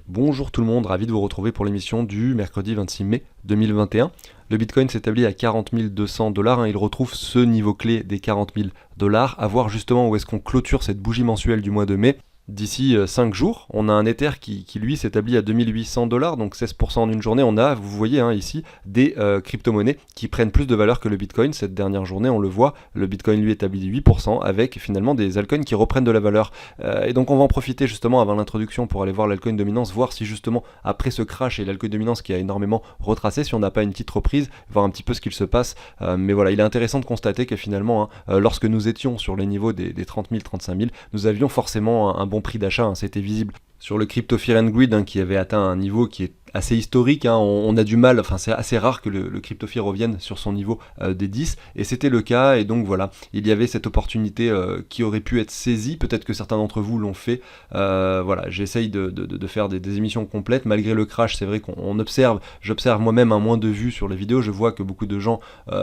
Bonjour tout le monde, ravi de vous retrouver pour l'émission du mercredi 26 mai 2021. Le Bitcoin s'établit à 40 200 $, il retrouve ce niveau clé des 40 000 $, à voir justement où est-ce qu'on clôture cette bougie mensuelle du mois de mai. D'ici 5 jours, on a un Ether qui lui s'établit à 2800 $, donc 16% en une journée. On a, vous voyez ici, des crypto-monnaies qui prennent plus de valeur que le Bitcoin. Cette dernière journée, on le voit, le Bitcoin lui établit 8% avec finalement des altcoins qui reprennent de la valeur. Et donc on va en profiter justement avant l'introduction pour aller voir l'altcoin dominance, voir si justement après ce crash et l'altcoin dominance qui a énormément retracé, si on n'a pas une petite reprise, voir un petit peu ce qu'il se passe. Mais voilà, il est intéressant de constater que finalement, lorsque nous étions sur les niveaux des 30 000, 35 000, nous avions forcément un bon prix d'achat, c'était visible sur le Crypto Fear and Greed qui avait atteint un niveau qui est assez historique, on a du mal, enfin c'est assez rare que le Crypto Fear revienne sur son niveau des 10, et c'était le cas, et donc voilà, il y avait cette opportunité qui aurait pu être saisie, peut-être que certains d'entre vous l'ont fait, voilà, j'essaye de faire des émissions complètes, malgré le crash, c'est vrai qu'on observe, j'observe moi-même un moins de vues sur les vidéos, je vois que beaucoup de gens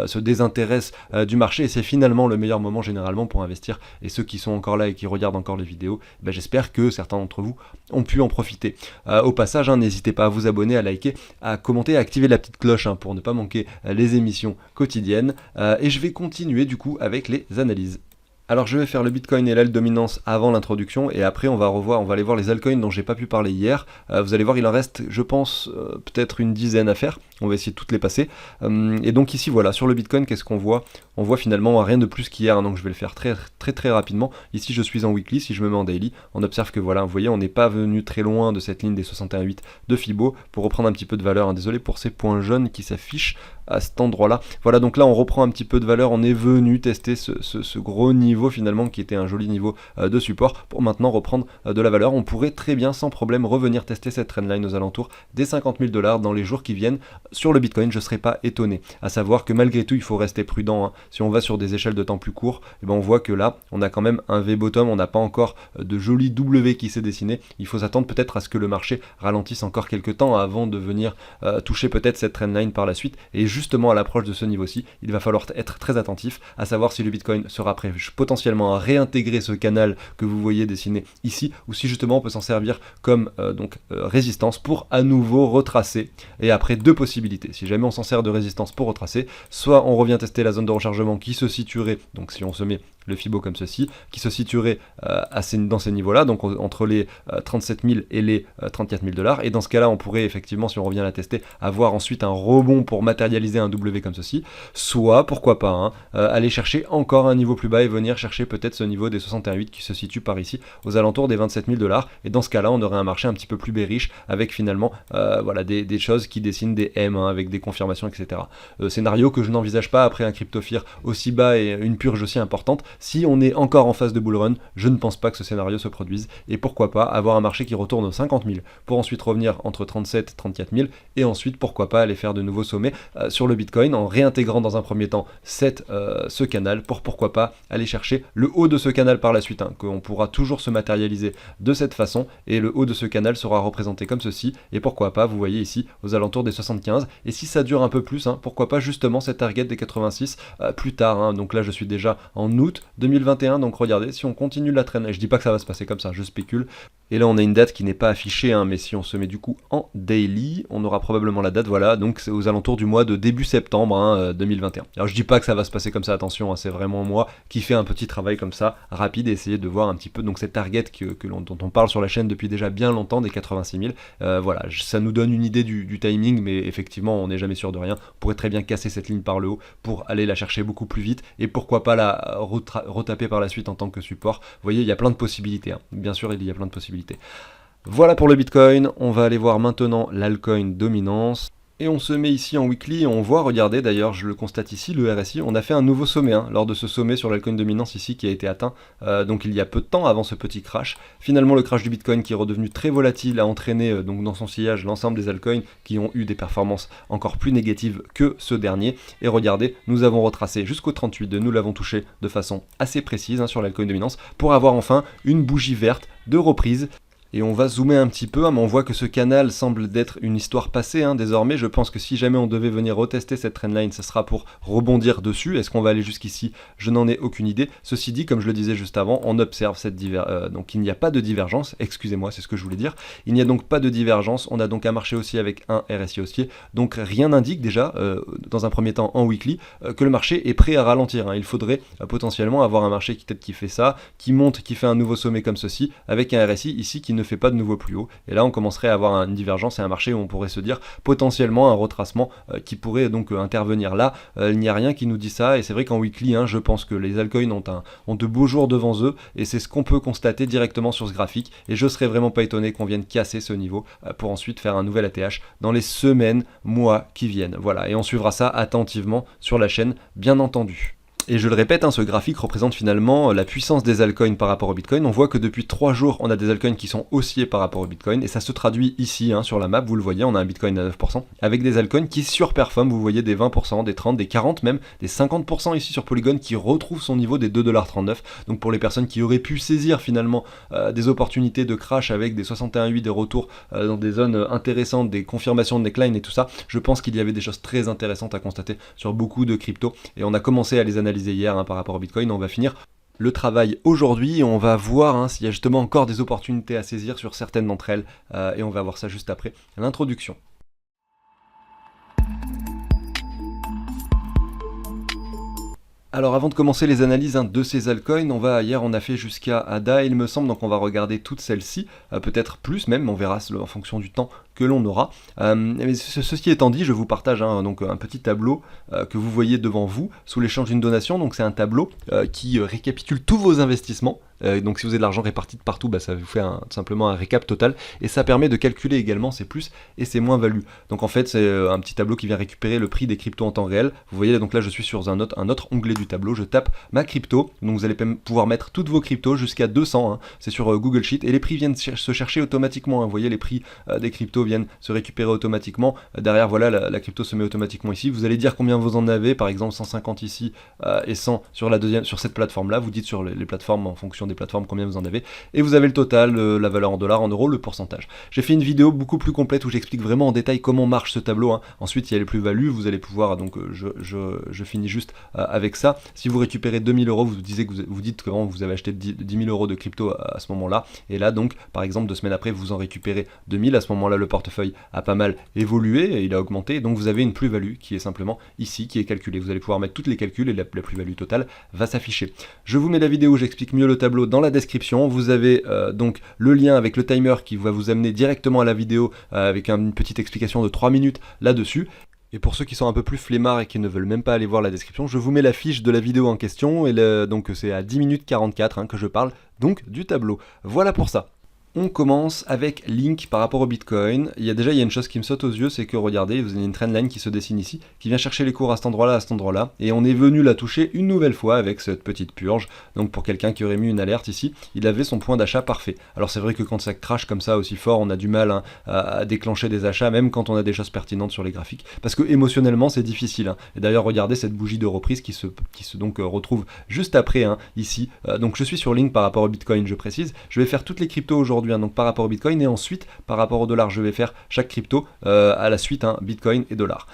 se désintéressent du marché, et c'est finalement le meilleur moment généralement pour investir, et ceux qui sont encore là et qui regardent encore les vidéos, j'espère que certains d'entre vous ont pu en profiter. Au passage, n'hésitez pas à vous abonner, à liker, à commenter, à activer la petite cloche pour ne pas manquer les émissions quotidiennes. Et je vais continuer du coup avec les analyses. Alors je vais faire le Bitcoin et l'alt dominance avant l'introduction, et après on va aller voir les altcoins dont j'ai pas pu parler hier. Vous allez voir, il en reste, je pense, peut-être une dizaine à faire. On va essayer de toutes les passer. Et donc ici, voilà, sur le Bitcoin, qu'est-ce qu'on voit? On voit finalement rien de plus qu'hier, donc je vais le faire très rapidement. Ici, je suis en weekly, si je me mets en daily, on observe que voilà, vous voyez, on n'est pas venu très loin de cette ligne des 61,8 de Fibo. Pour reprendre un petit peu de valeur, désolé pour ces points jaunes qui s'affichent à cet endroit-là. Voilà, donc là, on reprend un petit peu de valeur, on est venu tester ce gros niveau finalement, qui était un joli niveau de support, pour maintenant reprendre de la valeur. On pourrait très bien, sans problème, revenir tester cette trendline aux alentours des 50 000 $ dans les jours qui viennent. Sur le Bitcoin, je ne serais pas étonné. À savoir que malgré tout, il faut rester prudent. Si on va sur des échelles de temps plus courts, on voit que là, on a quand même un V-bottom, on n'a pas encore de joli W qui s'est dessiné. Il faut s'attendre peut-être à ce que le marché ralentisse encore quelques temps avant de venir toucher peut-être cette trendline par la suite. Et justement, à l'approche de ce niveau-ci, il va falloir être très attentif, à savoir si le Bitcoin sera prêt potentiellement à réintégrer ce canal que vous voyez dessiné ici, ou si justement on peut s'en servir comme résistance pour à nouveau retracer. Et après, deux possibilités. Si jamais on s'en sert de résistance pour retracer, soit on revient tester la zone de rechargement qui se situerait, donc si on se met le Fibo comme ceci, qui se situerait dans ces niveaux-là, donc entre les 37 000 et les 34 000 $, et dans ce cas-là, on pourrait effectivement, si on revient la tester, avoir ensuite un rebond pour matérialiser un W comme ceci, soit, pourquoi pas, aller chercher encore un niveau plus bas et venir chercher peut-être ce niveau des 61,8 qui se situe par ici, aux alentours des 27 000 $, et dans ce cas-là, on aurait un marché un petit peu plus bearish, avec finalement voilà, des choses qui dessinent des M, avec des confirmations, etc. Scénario que je n'envisage pas après un Crypto Fear aussi bas et une purge aussi importante. Si on est encore en phase de bull run, je ne pense pas que ce scénario se produise, et pourquoi pas avoir un marché qui retourne aux 50 000 pour ensuite revenir entre 37 et 34 000, et ensuite pourquoi pas aller faire de nouveaux sommets sur le Bitcoin en réintégrant dans un premier temps ce canal pour pourquoi pas aller chercher le haut de ce canal par la suite, qu'on pourra toujours se matérialiser de cette façon, et le haut de ce canal sera représenté comme ceci, et pourquoi pas, vous voyez ici, aux alentours des 75, et si ça dure un peu plus, pourquoi pas justement cette target des 86 plus tard, donc là je suis déjà en août 2021, donc regardez, si on continue la traîne, et je dis pas que ça va se passer comme ça, je spécule, et là on a une date qui n'est pas affichée, mais si on se met du coup en daily, on aura probablement la date, voilà, donc c'est aux alentours du mois de début septembre 2021. Alors je dis pas que ça va se passer comme ça, attention, c'est vraiment moi qui fais un petit travail comme ça, rapide, et essayer de voir un petit peu, donc cette target dont on parle sur la chaîne depuis déjà bien longtemps, des 86 000, voilà, ça nous donne une idée du timing, mais effectivement on n'est jamais sûr de rien, on pourrait très bien casser cette ligne par le haut pour aller la chercher beaucoup plus vite, et pourquoi pas la retaper par la suite en tant que support. Vous voyez, il y a plein de possibilités, bien sûr il y a plein de possibilités. Voilà pour le Bitcoin, on va aller voir maintenant l'altcoin dominance. Et on se met ici en weekly, et on voit, regardez d'ailleurs, je le constate ici, le RSI, on a fait un nouveau sommet, lors de ce sommet sur l'altcoin dominance ici qui a été atteint, donc il y a peu de temps avant ce petit crash. Finalement, le crash du Bitcoin qui est redevenu très volatile a entraîné donc dans son sillage l'ensemble des altcoins qui ont eu des performances encore plus négatives que ce dernier. Et regardez, nous avons retracé jusqu'au 38, nous l'avons touché de façon assez précise sur l'altcoin dominance pour avoir enfin une bougie verte de reprise. Et on va zoomer un petit peu, mais on voit que ce canal semble d'être une histoire passée désormais. Je pense que si jamais on devait venir retester cette trendline, ce sera pour rebondir dessus. Est-ce qu'on va aller jusqu'ici? Je n'en ai aucune idée. Ceci dit, comme je le disais juste avant, on observe cette donc il n'y a pas de divergence, excusez-moi, c'est ce que je voulais dire. Il n'y a donc pas de divergence, on a donc un marché haussier avec un RSI haussier, donc rien n'indique déjà, dans un premier temps en weekly, que le marché est prêt à ralentir. Il faudrait potentiellement avoir un marché qui fait ça, qui monte, qui fait un nouveau sommet comme ceci, avec un RSI ici qui ne fait pas de nouveau plus haut. Et là, on commencerait à avoir une divergence et un marché où on pourrait se dire potentiellement un retracement qui pourrait donc intervenir. Là, il n'y a rien qui nous dit ça. Et c'est vrai qu'en weekly, je pense que les altcoins ont de beaux jours devant eux. Et c'est ce qu'on peut constater directement sur ce graphique. Et je serais vraiment pas étonné qu'on vienne casser ce niveau pour ensuite faire un nouvel ATH dans les semaines, mois qui viennent. Voilà. Et on suivra ça attentivement sur la chaîne, bien entendu. Et je le répète, ce graphique représente finalement la puissance des altcoins par rapport au Bitcoin. On voit que depuis 3 jours, on a des altcoins qui sont haussiers par rapport au Bitcoin, et ça se traduit ici sur la map, vous le voyez, on a un Bitcoin à 9%, avec des altcoins qui surperforment, vous voyez des 20%, des 30%, des 40% même, des 50% ici sur Polygon qui retrouve son niveau des 2,39$. Donc pour les personnes qui auraient pu saisir finalement des opportunités de crash avec des 61,8, des retours dans des zones intéressantes, des confirmations de neckline et tout ça, je pense qu'il y avait des choses très intéressantes à constater sur beaucoup de cryptos, et on a commencé à les analyser hier par rapport au Bitcoin. On va finir le travail aujourd'hui et on va voir s'il y a justement encore des opportunités à saisir sur certaines d'entre elles, et on va voir ça juste après l'introduction. Alors avant de commencer les analyses de ces altcoins, hier on a fait jusqu'à ADA il me semble, donc on va regarder toutes celles-ci, peut-être plus même, on verra en fonction du temps que l'on aura. Mais ceci étant dit, je vous partage donc un petit tableau que vous voyez devant vous sous l'échange d'une donation. Donc c'est un tableau qui récapitule tous vos investissements. Donc si vous avez de l'argent réparti de partout, ça vous fait tout simplement un récap total, et ça permet de calculer également ses plus et ses moins values. Donc en fait c'est un petit tableau qui vient récupérer le prix des cryptos en temps réel. Vous voyez donc là je suis sur un autre onglet du tableau, je tape ma crypto, donc vous allez pouvoir mettre toutes vos cryptos jusqu'à 200, c'est sur Google Sheet, et les prix viennent se chercher automatiquement, vous voyez les prix des cryptos viennent se récupérer automatiquement. Derrière voilà la crypto se met automatiquement ici, vous allez dire combien vous en avez, par exemple 150 ici et 100 sur cette plateforme là, vous dites sur les plateformes en fonction des plateformes combien vous en avez, et vous avez le total, la valeur en dollars, en euros, le pourcentage. J'ai fait une vidéo beaucoup plus complète où j'explique vraiment en détail comment marche ce tableau. Ensuite il y a les plus-values, vous allez pouvoir, donc je finis juste avec ça. Si vous récupérez 2000 euros, vous dites que vous avez acheté 10 000 euros de crypto à ce moment-là, et là donc par exemple 2 semaines après vous en récupérez 2000, à ce moment-là le portefeuille a pas mal évolué, et il a augmenté, donc vous avez une plus-value qui est simplement ici, qui est calculée. Vous allez pouvoir mettre toutes les calculs et la plus-value totale va s'afficher. Je vous mets la vidéo où j'explique mieux le tableau dans la description. Vous avez donc le lien avec le timer qui va vous amener directement à la vidéo avec une petite explication de 3 minutes là-dessus. Et pour ceux qui sont un peu plus flemmards et qui ne veulent même pas aller voir la description, je vous mets la fiche de la vidéo en question, et donc c'est à 10 minutes 44 que je parle donc du tableau. Voilà pour ça. On commence avec Link par rapport au Bitcoin. Il y a une chose qui me saute aux yeux, c'est que regardez, vous avez une trendline qui se dessine ici, qui vient chercher les cours à cet endroit-là, et on est venu la toucher une nouvelle fois avec cette petite purge. Donc pour quelqu'un qui aurait mis une alerte ici, il avait son point d'achat parfait. Alors c'est vrai que quand ça crache comme ça aussi fort, on a du mal à déclencher des achats, même quand on a des choses pertinentes sur les graphiques, parce que émotionnellement c'est difficile. Et d'ailleurs regardez cette bougie de reprise qui se donc retrouve juste après ici. Donc je suis sur Link par rapport au Bitcoin, je précise. Je vais faire toutes les cryptos aujourd'hui, donc par rapport au Bitcoin, et ensuite par rapport au dollar je vais faire chaque crypto à la suite, Bitcoin et dollar.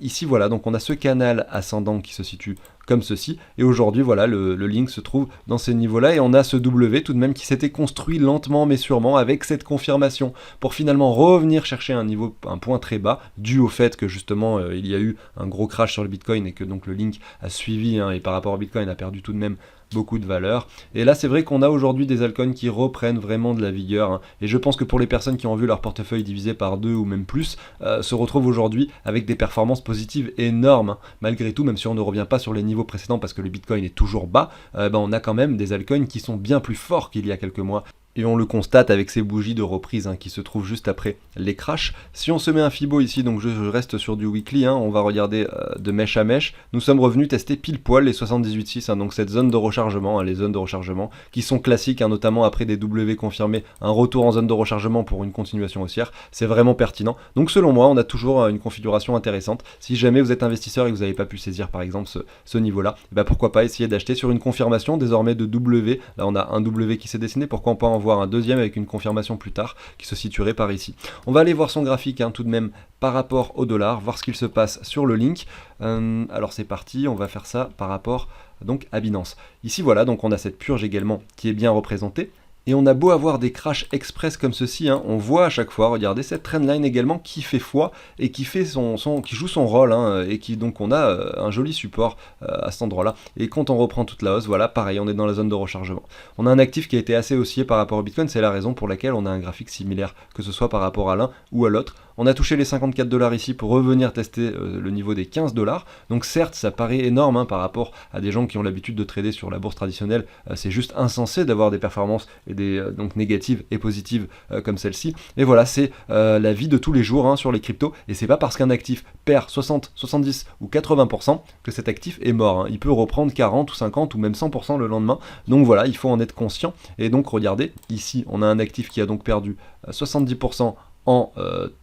Ici voilà, donc on a ce canal ascendant qui se situe comme ceci, et aujourd'hui voilà le Link se trouve dans ces niveaux là, et on a ce W tout de même qui s'était construit lentement mais sûrement avec cette confirmation pour finalement revenir chercher un point très bas, dû au fait que justement il y a eu un gros crash sur le Bitcoin, et que donc le Link a suivi, et par rapport au Bitcoin a perdu tout de même beaucoup de valeur. Et là c'est vrai qu'on a aujourd'hui des altcoins qui reprennent vraiment de la vigueur, et je pense que pour les personnes qui ont vu leur portefeuille divisé par 2 ou même plus, se retrouvent aujourd'hui avec des performances positives énormes, malgré tout, même si on ne revient pas sur les niveaux précédents parce que le Bitcoin est toujours bas, on a quand même des altcoins qui sont bien plus forts qu'il y a quelques mois. Et on le constate avec ces bougies de reprise qui se trouvent juste après les crashs. Si on se met un Fibo ici, donc je reste sur du weekly, on va regarder de mèche à mèche, nous sommes revenus tester pile poil les 78,6, donc cette zone de rechargement, les zones de rechargement qui sont classiques, notamment après des W confirmés, un retour en zone de rechargement pour une continuation haussière, c'est vraiment pertinent. Donc selon moi, on a toujours une configuration intéressante. Si jamais vous êtes investisseur et que vous n'avez pas pu saisir par exemple ce niveau-là, pourquoi pas essayer d'acheter sur une confirmation désormais de W. Là on a un W qui s'est dessiné, pourquoi pas en avoir un deuxième avec une confirmation plus tard qui se situerait par ici. On va aller voir son graphique tout de même par rapport au dollar, voir ce qu'il se passe sur le link. Alors c'est parti, on va faire ça par rapport donc à Binance. Ici voilà, donc on a cette purge également qui est bien représentée. Et on a beau avoir des crashs express comme ceci, on voit à chaque fois, regardez cette trendline également qui fait foi et qui fait qui joue son rôle, et qui donc on a un joli support à cet endroit-là. Et quand on reprend toute la hausse, voilà, pareil, on est dans la zone de rechargement. On a un actif qui a été assez haussier par rapport au Bitcoin, c'est la raison pour laquelle on a un graphique similaire, que ce soit par rapport à l'un ou à l'autre. On a touché les 54 $ ici pour revenir tester le niveau des 15 $. Donc certes, ça paraît énorme par rapport à des gens qui ont l'habitude de trader sur la bourse traditionnelle. C'est juste insensé d'avoir des performances et donc négatives et positives comme celle-ci. Et voilà, c'est la vie de tous les jours sur les cryptos. Et c'est pas parce qu'un actif perd 60, 70 ou 80% que cet actif est mort. Il peut reprendre 40 ou 50 ou même 100% le lendemain. Donc voilà, il faut en être conscient. Et donc regardez, ici, on a un actif qui a donc perdu 70% en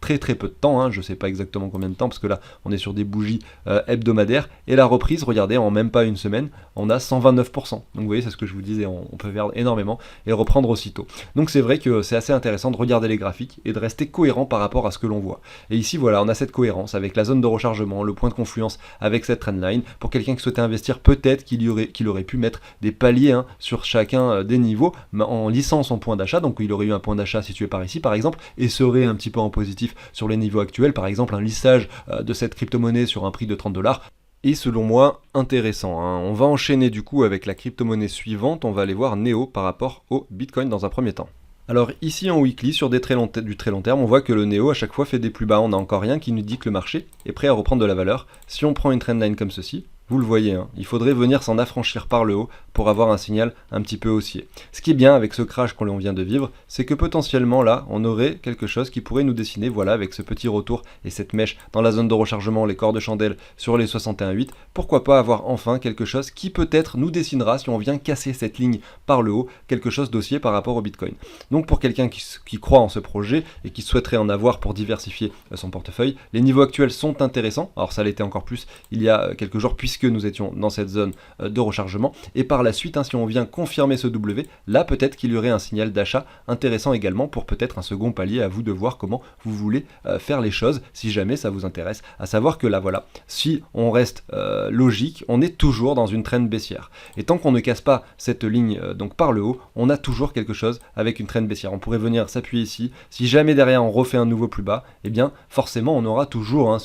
très très peu de temps, je ne sais pas exactement combien de temps, parce que là on est sur des bougies hebdomadaires, et la reprise, regardez, en même pas une semaine, on a 129%. Donc vous voyez, c'est ce que je vous disais, on peut perdre énormément et reprendre aussitôt. Donc c'est vrai que c'est assez intéressant de regarder les graphiques et de rester cohérent par rapport à ce que l'on voit. Et ici voilà, on a cette cohérence avec la zone de rechargement, le point de confluence avec cette trendline. Pour quelqu'un qui souhaitait investir, peut-être qu'il aurait pu mettre des paliers sur chacun des niveaux, en lissant son point d'achat, donc il aurait eu un point d'achat situé par ici par exemple, et serait un petit peu en positif sur les niveaux actuels, par exemple un lissage de cette crypto-monnaie sur un prix de 30 $, et selon moi intéressant. On va enchaîner du coup avec la crypto-monnaie suivante, on va aller voir Neo par rapport au Bitcoin dans un premier temps. Alors ici en weekly, sur du très long terme, on voit que le Neo à chaque fois fait des plus bas, on n'a encore rien qui nous dit que le marché est prêt à reprendre de la valeur. Si on prend une trendline comme ceci, vous le voyez, il faudrait venir s'en affranchir par le haut pour avoir un signal un petit peu haussier. Ce qui est bien avec ce crash qu'on vient de vivre, c'est que potentiellement là, on aurait quelque chose qui pourrait nous dessiner, voilà, avec ce petit retour et cette mèche dans la zone de rechargement, les corps de chandelle sur les 61,8, pourquoi pas avoir enfin quelque chose qui peut-être nous dessinera, si on vient casser cette ligne par le haut, quelque chose d'haussier par rapport au Bitcoin. Donc pour quelqu'un qui croit en ce projet et qui souhaiterait en avoir pour diversifier son portefeuille, les niveaux actuels sont intéressants, alors ça l'était encore plus il y a quelques jours puisque nous étions dans cette zone de rechargement, et par la suite, si on vient confirmer ce W, là peut-être qu'il y aurait un signal d'achat intéressant également pour peut-être un second palier, à vous de voir comment vous voulez faire les choses, si jamais ça vous intéresse, à savoir que là voilà, si on reste logique, on est toujours dans une trend baissière, et tant qu'on ne casse pas cette ligne donc par le haut, on a toujours quelque chose avec une trend baissière. On pourrait venir s'appuyer ici, si jamais derrière on refait un nouveau plus bas, et bien forcément on aura toujours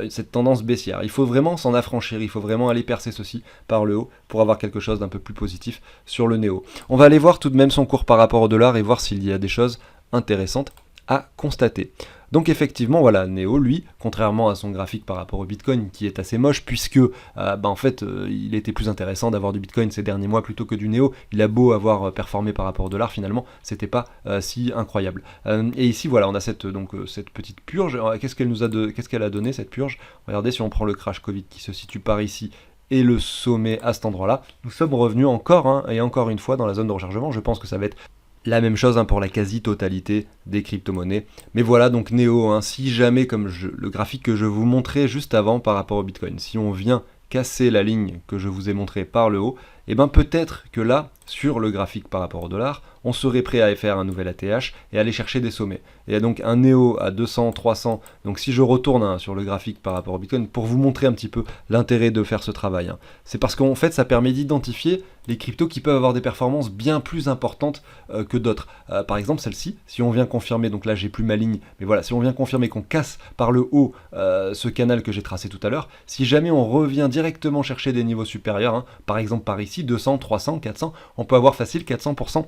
cette tendance baissière. Il faut vraiment s'en affranchir, il faut vraiment aller percer ceci par le haut pour avoir quelque chose d'un peu plus positif sur le Neo. On va aller voir tout de même son cours par rapport au dollar et voir s'il y a des choses intéressantes à constater. Donc effectivement, voilà, Neo, lui, contrairement à son graphique par rapport au Bitcoin, qui est assez moche, puisque en fait, il était plus intéressant d'avoir du Bitcoin ces derniers mois plutôt que du Neo. Il a beau avoir performé par rapport au dollar, finalement, c'était pas si incroyable. Et ici, voilà, on a cette petite purge. Qu'est-ce qu'elle a donné, cette purge? Regardez, si on prend le crash Covid qui se situe par ici, et le sommet à cet endroit-là, nous sommes revenus encore, et encore une fois, dans la zone de rechargement. Je pense que ça va être la même chose pour la quasi-totalité des crypto-monnaies. Mais voilà, donc Neo, si jamais, comme le graphique que je vous montrais juste avant par rapport au Bitcoin, si on vient casser la ligne que je vous ai montrée par le haut, et bien peut-être que là, sur le graphique par rapport au dollar, on serait prêt à faire un nouvel ATH et aller chercher des sommets. Il y a donc un Neo à 200, 300, donc si je retourne sur le graphique par rapport au Bitcoin, pour vous montrer un petit peu l'intérêt de faire ce travail, c'est parce qu'en fait ça permet d'identifier les cryptos qui peuvent avoir des performances bien plus importantes que d'autres. Par exemple celle-ci, si on vient confirmer, donc là j'ai plus ma ligne, mais voilà, si on vient confirmer qu'on casse par le haut ce canal que j'ai tracé tout à l'heure, si jamais on revient directement chercher des niveaux supérieurs, par exemple par ici, 200, 300, 400, on peut avoir facile 400%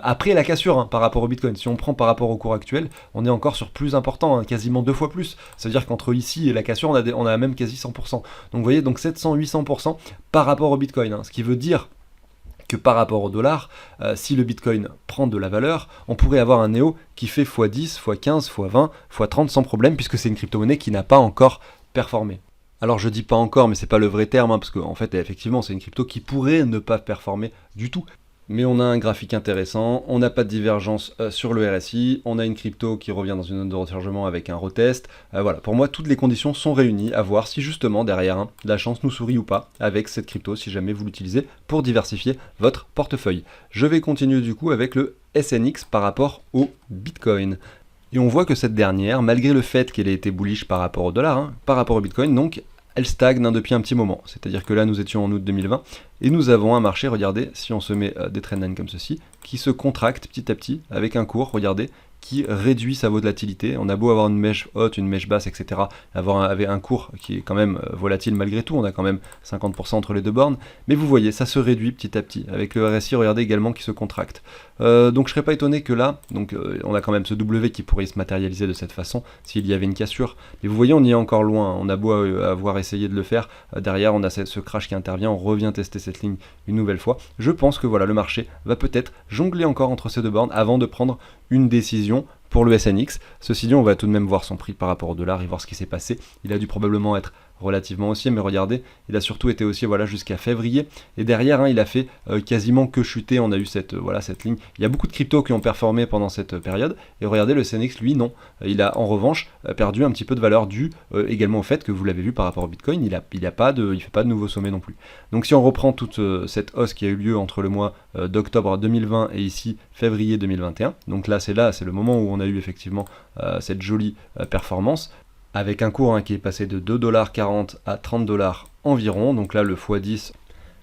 après la cassure par rapport au Bitcoin. Si on prend par rapport au cours actuel, on est encore sur plus important, quasiment 2 fois plus. C'est-à-dire qu'entre ici et la cassure, on a même quasi 100%. Donc vous voyez, donc 700-800% par rapport au Bitcoin. Ce qui veut dire que par rapport au dollar, si le Bitcoin prend de la valeur, on pourrait avoir un Neo qui fait x10, x15, x20, x30 sans problème, puisque c'est une crypto-monnaie qui n'a pas encore performé. Alors je dis pas encore, mais c'est pas le vrai terme, parce qu'en fait effectivement c'est une crypto qui pourrait ne pas performer du tout. Mais on a un graphique intéressant, on n'a pas de divergence sur le RSI, on a une crypto qui revient dans une zone de rechargement avec un retest. Voilà, pour moi, toutes les conditions sont réunies à voir si justement derrière la chance nous sourit ou pas avec cette crypto si jamais vous l'utilisez pour diversifier votre portefeuille. Je vais continuer du coup avec le SNX par rapport au Bitcoin. Et on voit que cette dernière, malgré le fait qu'elle ait été bullish par rapport au dollar, par rapport au Bitcoin, donc elle stagne depuis un petit moment. C'est-à-dire que là, nous étions en août 2020 et nous avons un marché, regardez, si on se met des trendlines comme ceci, qui se contracte petit à petit avec un cours, regardez, qui réduit sa volatilité. On a beau avoir une mèche haute, une mèche basse, etc., avec un cours qui est quand même volatile malgré tout, on a quand même 50% entre les deux bornes, mais vous voyez, ça se réduit petit à petit, avec le RSI, regardez également, qui se contracte. Donc je serais pas étonné que là, on a quand même ce W qui pourrait se matérialiser de cette façon, s'il y avait une cassure, mais vous voyez, on y est encore loin, on a beau avoir essayé de le faire, derrière on a ce crash qui intervient, on revient tester cette ligne une nouvelle fois. Je pense que voilà, le marché va peut-être jongler encore entre ces deux bornes avant de prendre une décision pour le SNX. Ceci dit, on va tout de même voir son prix par rapport au dollar et voir ce qui s'est passé. Il a dû probablement être relativement haussier, mais regardez, il a surtout été haussier jusqu'à février, et derrière il a fait quasiment que chuter. On a eu cette ligne. Il y a beaucoup de cryptos qui ont performé pendant cette période, et regardez, le SNX lui non, il a en revanche perdu un petit peu de valeur due également au fait que vous l'avez vu par rapport au Bitcoin, il fait pas de nouveau sommet non plus. Donc si on reprend toute cette hausse qui a eu lieu entre le mois d'octobre 2020 et ici février 2021, donc là c'est le moment où on a eu effectivement cette jolie performance, avec un cours qui est passé de 2,40$ à 30$ environ, donc là le x10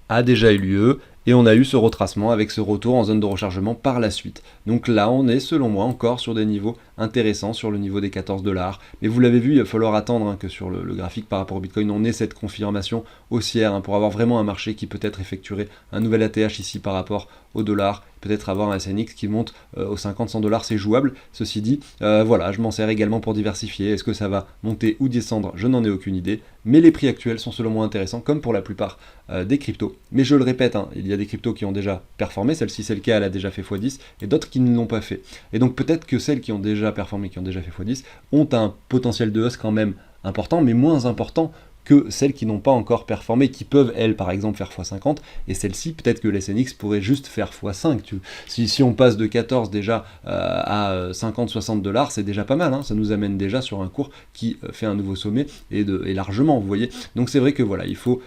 a déjà eu lieu, et on a eu ce retracement avec ce retour en zone de rechargement par la suite. Donc là on est selon moi encore sur des niveaux intéressants, sur le niveau des 14$, mais vous l'avez vu, il va falloir attendre que sur le graphique par rapport au Bitcoin on ait cette confirmation haussière pour avoir vraiment un marché qui peut-être effectuerait un nouvel ATH ici par rapport au dollar, peut-être avoir un SNX qui monte aux 50-100$, c'est jouable. Ceci dit, voilà, je m'en sers également pour diversifier. Est-ce que ça va monter ou descendre? Je n'en ai aucune idée, mais les prix actuels sont selon moi intéressants, comme pour la plupart des cryptos. Mais je le répète, il y a des cryptos qui ont déjà performé, celle-ci c'est le cas, elle a déjà fait x10, et d'autres qui ne l'ont pas fait. Et donc peut-être que celles qui ont déjà performé, qui ont déjà fait x10, ont un potentiel de hausse quand même important, mais moins important que celles qui n'ont pas encore performé, qui peuvent, elles, par exemple, faire x50, et celles-ci, peut-être que les SNX pourraient juste faire x5. Si on passe de 14 déjà à 50-60$, c'est déjà pas mal, ça nous amène déjà sur un cours qui fait un nouveau sommet, et largement, vous voyez. Donc c'est vrai que voilà, il faut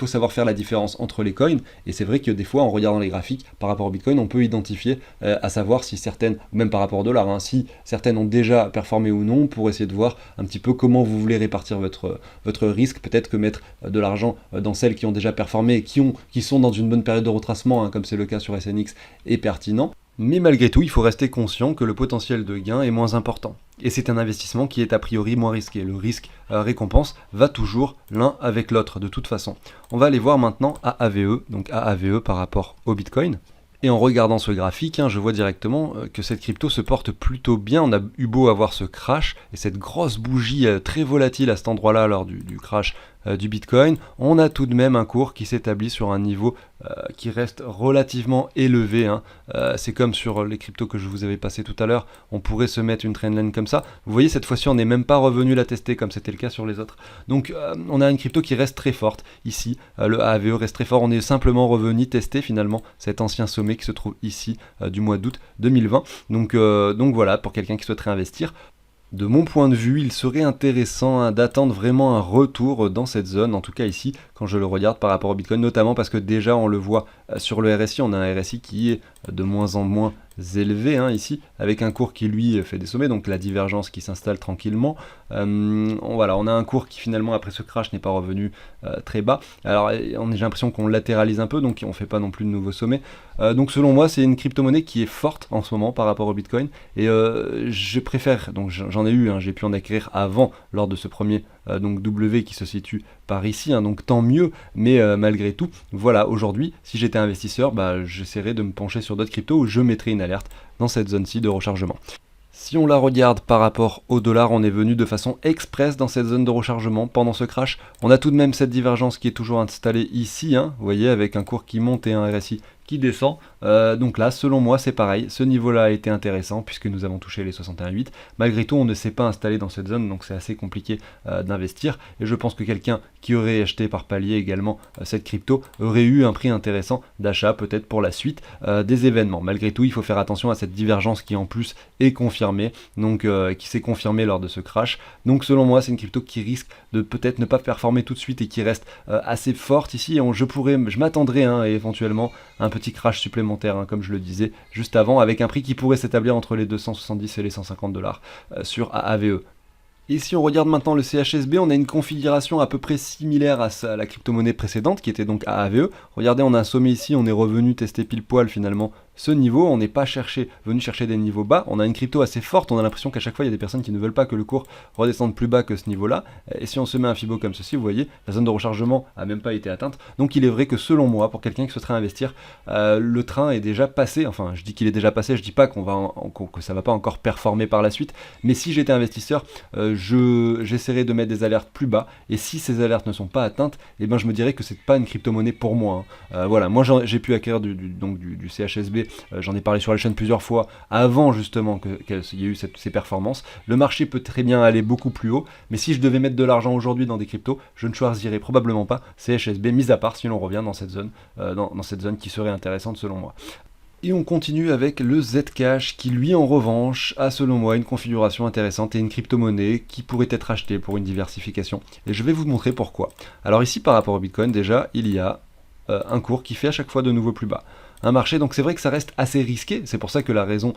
savoir faire la différence entre les coins, et c'est vrai que des fois, en regardant les graphiques, par rapport au Bitcoin, on peut identifier, à savoir si certaines, ou même par rapport au dollar, si certaines ont déjà performé ou non, pour essayer de voir un petit peu comment vous voulez répartir votre risque. Peut-être que mettre de l'argent dans celles qui ont déjà performé et qui sont dans une bonne période de retracement, comme c'est le cas sur SNX, est pertinent. Mais malgré tout, il faut rester conscient que le potentiel de gain est moins important. Et c'est un investissement qui est a priori moins risqué. Le risque récompense va toujours l'un avec l'autre de toute façon. On va aller voir maintenant AAVE, donc AAVE par rapport au Bitcoin. Et en regardant ce graphique, je vois directement que cette crypto se porte plutôt bien. On a eu beau avoir ce crash et cette grosse bougie très volatile à cet endroit-là lors du crash du Bitcoin. On a tout de même un cours qui s'établit sur un niveau qui reste relativement élevé. C'est comme sur les cryptos que je vous avais passé tout à l'heure. On pourrait se mettre une trendline comme ça. Vous voyez, cette fois-ci, on n'est même pas revenu la tester comme c'était le cas sur les autres. Donc, on a une crypto qui reste très forte. Ici, le AAVE reste très fort. On est simplement revenu tester finalement cet ancien sommet qui se trouve ici du mois d'août 2020. Donc voilà, pour quelqu'un qui souhaiterait investir. De mon point de vue, il serait intéressant d'attendre vraiment un retour dans cette zone, en tout cas ici, quand je le regarde par rapport au Bitcoin, notamment parce que déjà on le voit sur le RSI, on a un RSI qui est de moins en moins élevé ici, avec un cours qui lui fait des sommets, donc la divergence qui s'installe tranquillement. Voilà, on a un cours qui finalement après ce crash n'est pas revenu très bas. Alors j'ai l'impression qu'on latéralise un peu, donc on ne fait pas non plus de nouveaux sommets. Donc selon moi, c'est une crypto-monnaie qui est forte en ce moment par rapport au Bitcoin, et je préfère, donc j'en ai eu, j'ai pu en acquérir avant lors de ce premier donc W qui se situe par ici, donc tant mieux, mais malgré tout, voilà, aujourd'hui, si j'étais investisseur, j'essaierais de me pencher sur d'autres cryptos où je mettrais une alerte dans cette zone-ci de rechargement. Si on la regarde par rapport au dollar, on est venu de façon express dans cette zone de rechargement pendant ce crash. On a tout de même cette divergence qui est toujours installée ici, vous voyez, avec un cours qui monte et un RSI qui descend. Donc là, selon moi, c'est pareil. Ce niveau-là a été intéressant puisque nous avons touché les 61,8. Malgré tout, on ne s'est pas installé dans cette zone, donc c'est assez compliqué d'investir. Et je pense que quelqu'un qui aurait acheté par palier également cette crypto aurait eu un prix intéressant d'achat peut-être pour la suite des événements. Malgré tout, il faut faire attention à cette divergence qui en plus est confirmée, donc qui s'est confirmée lors de ce crash. Donc selon moi, c'est une crypto qui risque de peut-être ne pas performer tout de suite et qui reste assez forte ici. Je m'attendrais éventuellement à un petit crash supplémentaire, comme je le disais juste avant, avec un prix qui pourrait s'établir entre les 270 et les 150 dollars sur AAVE. Et si on regarde maintenant le CHSB, on a une configuration à peu près similaire à la crypto-monnaie précédente, qui était donc AAVE. Regardez, on a un sommet ici, on est revenu tester pile poil finalement ce niveau, on n'est pas venu chercher des niveaux bas, on a une crypto assez forte, on a l'impression qu'à chaque fois il y a des personnes qui ne veulent pas que le cours redescende plus bas que ce niveau-là, et si on se met un Fibo comme ceci, vous voyez, la zone de rechargement a même pas été atteinte, donc il est vrai que selon moi, pour quelqu'un qui souhaiterait investir, le train est déjà passé, enfin je dis qu'il est déjà passé, je dis pas que ça va pas encore performer par la suite, mais si j'étais investisseur, j'essaierais de mettre des alertes plus bas, et si ces alertes ne sont pas atteintes, eh ben je me dirais que c'est pas une crypto-monnaie pour moi. Voilà, moi j'ai pu acquérir du CHSB. J'en ai parlé sur la chaîne plusieurs fois avant justement qu'il y ait eu ces performances. Le marché peut très bien aller beaucoup plus haut, mais si je devais mettre de l'argent aujourd'hui dans des cryptos, je ne choisirais probablement pas CHSB, mis à part si l'on revient dans cette zone, dans cette zone qui serait intéressante selon moi. Et on continue avec le Zcash qui lui en revanche a selon moi une configuration intéressante et une crypto-monnaie qui pourrait être achetée pour une diversification. Et je vais vous montrer pourquoi. Alors ici par rapport au Bitcoin déjà il y a un cours qui fait à chaque fois de nouveau plus bas. Un marché, donc c'est vrai que ça reste assez risqué, c'est pour ça que la raison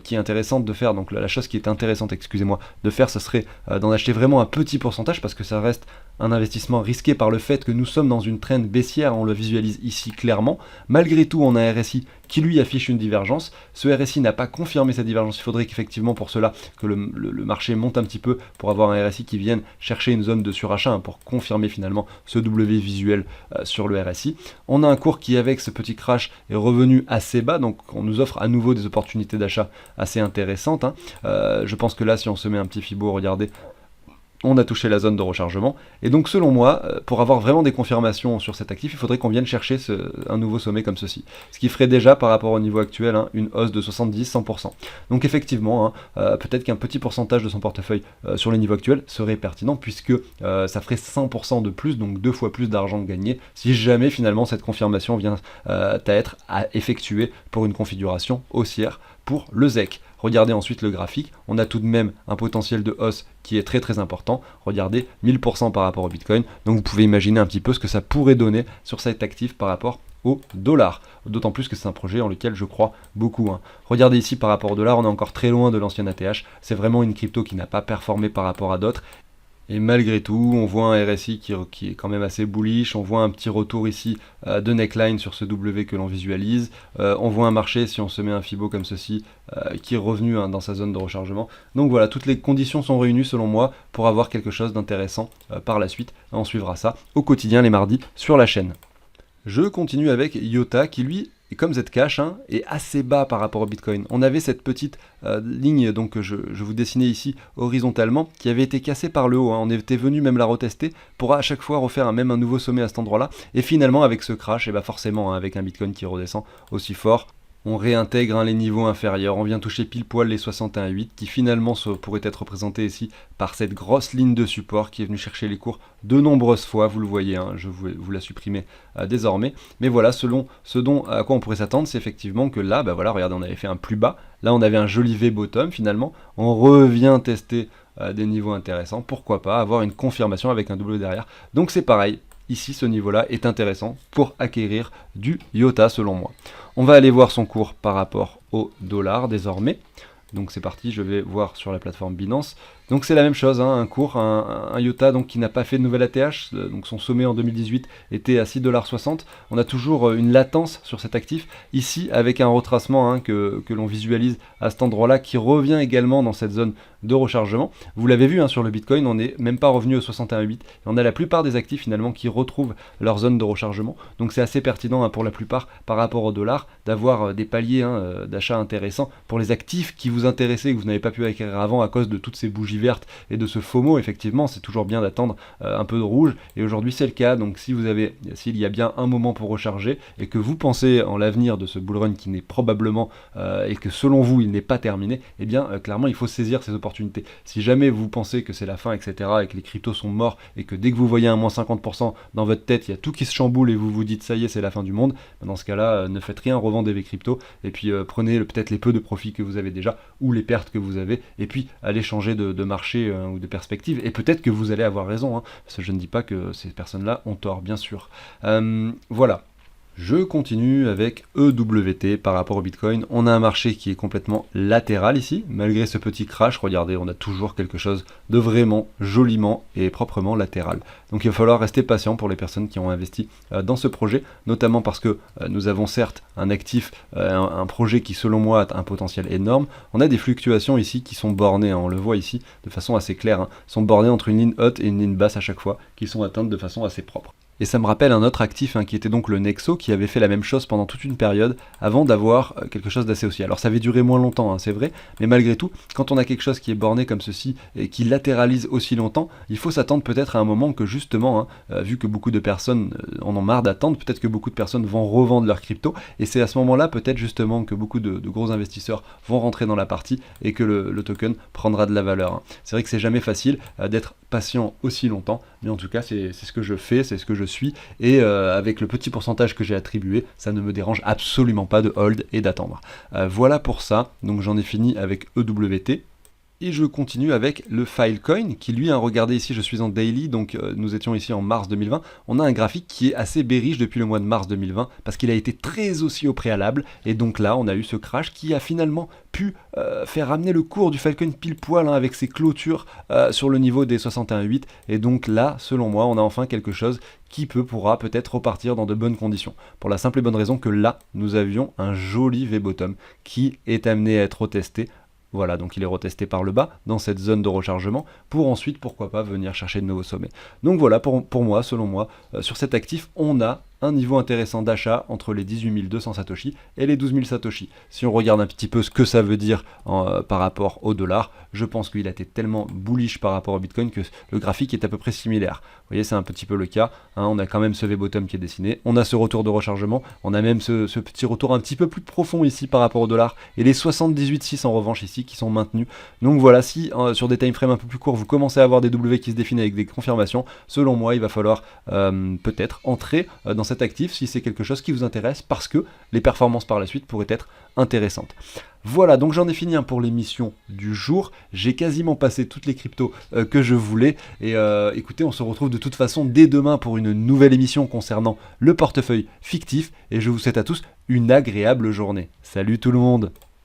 qui est intéressante de faire, donc la chose qui est intéressante, excusez-moi, de faire, ce serait d'en acheter vraiment un petit pourcentage, parce que ça reste un investissement risqué par le fait que nous sommes dans une trend baissière, on le visualise ici clairement. Malgré tout, on a un RSI qui lui affiche une divergence. Ce RSI n'a pas confirmé cette divergence, il faudrait qu'effectivement pour cela, que le marché monte un petit peu pour avoir un RSI qui vienne chercher une zone de surachat, pour confirmer finalement ce W visuel sur le RSI. On a un cours qui, avec ce petit crash, est revenu assez bas, donc on nous offre à nouveau des opportunités d'achat assez intéressantes. Je pense que là, si on se met un petit Fibo, regardez, on a touché la zone de rechargement, et donc selon moi, pour avoir vraiment des confirmations sur cet actif, il faudrait qu'on vienne chercher un nouveau sommet comme ceci, ce qui ferait déjà par rapport au niveau actuel une hausse de 70-100%. Donc effectivement, peut-être qu'un petit pourcentage de son portefeuille sur le niveau actuel serait pertinent, puisque ça ferait 100% de plus, donc 2 fois plus d'argent gagné, si jamais finalement cette confirmation vient à être effectuée pour une configuration haussière pour le ZEC. Regardez ensuite le graphique, on a tout de même un potentiel de hausse qui est très très important. Regardez, 1000% par rapport au Bitcoin, donc vous pouvez imaginer un petit peu ce que ça pourrait donner sur cet actif par rapport au dollar. D'autant plus que c'est un projet en lequel je crois beaucoup. Regardez ici par rapport au dollar, on est encore très loin de l'ancienne ATH, c'est vraiment une crypto qui n'a pas performé par rapport à d'autres. Et malgré tout, on voit un RSI qui est quand même assez bullish, on voit un petit retour ici de neckline sur ce W que l'on visualise, on voit un marché, si on se met un Fibo comme ceci, qui est revenu dans sa zone de rechargement. Donc voilà, toutes les conditions sont réunies selon moi pour avoir quelque chose d'intéressant par la suite. On suivra ça au quotidien les mardis sur la chaîne. Je continue avec IOTA qui lui, et comme Zcash, est assez bas par rapport au Bitcoin. On avait cette petite ligne donc, que je vous dessinais ici horizontalement, qui avait été cassée par le haut. On était venu même la retester pour à chaque fois refaire un nouveau sommet à cet endroit-là. Et finalement, avec ce crash, et forcément, avec un Bitcoin qui redescend aussi fort, on réintègre les niveaux inférieurs, on vient toucher pile poil les 61,8 qui finalement pourraient être représentés ici par cette grosse ligne de support qui est venue chercher les cours de nombreuses fois, vous le voyez, je vous la supprimer désormais. Mais voilà, selon ce à quoi on pourrait s'attendre, c'est effectivement que là, voilà, regardez, on avait fait un plus bas, là on avait un joli V-bottom finalement, on revient tester des niveaux intéressants, pourquoi pas avoir une confirmation avec un W derrière. Donc c'est pareil. Ici, ce niveau-là est intéressant pour acquérir du IOTA selon moi. On va aller voir son cours par rapport au dollar désormais. Donc c'est parti, je vais voir sur la plateforme Binance. Donc c'est la même chose, un cours, un IOTA donc, qui n'a pas fait de nouvelle ATH, donc son sommet en 2018 était à 6,60$. On a toujours une latence sur cet actif, ici avec un retracement que l'on visualise à cet endroit-là, qui revient également dans cette zone de rechargement. Vous l'avez vu sur le Bitcoin, on n'est même pas revenu au 61,8$. On a la plupart des actifs finalement qui retrouvent leur zone de rechargement. Donc c'est assez pertinent pour la plupart par rapport au dollar d'avoir des paliers d'achat intéressants pour les actifs qui vous vous intéressez et que vous n'avez pas pu acquérir avant à cause de toutes ces bougies vertes et de ce FOMO, effectivement, c'est toujours bien d'attendre un peu de rouge, et aujourd'hui c'est le cas. Donc s'il y a bien un moment pour recharger, et que vous pensez en l'avenir de ce bull run qui n'est probablement, et que selon vous il n'est pas terminé, eh bien clairement il faut saisir ces opportunités. Si jamais vous pensez que c'est la fin, etc., et que les cryptos sont morts, et que dès que vous voyez un moins 50% dans votre tête, il y a tout qui se chamboule, et vous vous dites ça y est, c'est la fin du monde, dans ce cas-là, ne faites rien, revendez les cryptos, et puis prenez peut-être les peu de profits que vous avez déjà, ou les pertes que vous avez, et puis allez changer de marché ou de perspective, et peut-être que vous allez avoir raison, hein, parce que je ne dis pas que ces personnes-là ont tort, bien sûr. Voilà. Je continue avec EWT par rapport au Bitcoin. On a un marché qui est complètement latéral ici, malgré ce petit crash. Regardez, on a toujours quelque chose de vraiment joliment et proprement latéral. Donc il va falloir rester patient pour les personnes qui ont investi dans ce projet, notamment parce que nous avons certes un actif, un projet qui selon moi a un potentiel énorme. On a des fluctuations ici qui sont bornées, hein, on le voit ici de façon assez claire, hein, sont bornées entre une ligne haute et une ligne basse à chaque fois, qui sont atteintes de façon assez propre. Et ça me rappelle un autre actif, hein, qui était donc le Nexo, qui avait fait la même chose pendant toute une période avant d'avoir quelque chose d'assez haussier. Alors ça avait duré moins longtemps, hein, c'est vrai, mais malgré tout, quand on a quelque chose qui est borné comme ceci et qui latéralise aussi longtemps, il faut s'attendre peut-être à un moment que justement, hein, vu que beaucoup de personnes en ont marre d'attendre, peut-être que beaucoup de personnes vont revendre leurs cryptos, et c'est à ce moment-là peut-être justement que beaucoup de gros investisseurs vont rentrer dans la partie et que le token prendra de la valeur, hein. C'est vrai que c'est jamais facile d'être patient aussi longtemps, mais en tout cas c'est ce que je fais, c'est ce que je suis, et avec le petit pourcentage que j'ai attribué, ça ne me dérange absolument pas de hold et d'attendre. Voilà pour ça, donc j'en ai fini avec EWT. Et je continue avec le Filecoin, qui lui, hein, regardez ici, je suis en daily, donc nous étions ici en mars 2020. On a un graphique qui est assez bearish depuis le mois de mars 2020, parce qu'il a été très haussier au préalable, et donc là, on a eu ce crash qui a finalement pu faire ramener le cours du Filecoin pile poil, hein, avec ses clôtures sur le niveau des 61,8, et donc là, selon moi, on a enfin quelque chose qui pourra peut-être repartir dans de bonnes conditions. Pour la simple et bonne raison que là, nous avions un joli V-bottom qui est amené à être retesté. Voilà, donc il est retesté par le bas, dans cette zone de rechargement, pour ensuite, pourquoi pas, venir chercher de nouveaux sommets. Donc voilà, pour moi, selon moi, sur cet actif, on a un niveau intéressant d'achat entre les 18 200 Satoshi et les 12 000 Satoshi. Si on regarde un petit peu ce que ça veut dire par rapport au dollar, je pense qu'il a été tellement bullish par rapport au Bitcoin que le graphique est à peu près similaire. Vous voyez, c'est un petit peu le cas, hein, on a quand même ce V-bottom qui est dessiné, on a ce retour de rechargement, on a même ce petit retour un petit peu plus profond ici par rapport au dollar, et les 78,6 en revanche ici qui sont maintenus. Donc voilà, si sur des time frames un peu plus courts, vous commencez à avoir des W qui se définissent avec des confirmations, selon moi, il va falloir peut-être entrer dans cet actif si c'est quelque chose qui vous intéresse, parce que les performances par la suite pourraient être intéressantes. Voilà, donc j'en ai fini pour l'émission du jour. J'ai quasiment passé toutes les cryptos que je voulais. Et écoutez, on se retrouve de toute façon dès demain pour une nouvelle émission concernant le portefeuille fictif. Et je vous souhaite à tous une agréable journée. Salut tout le monde!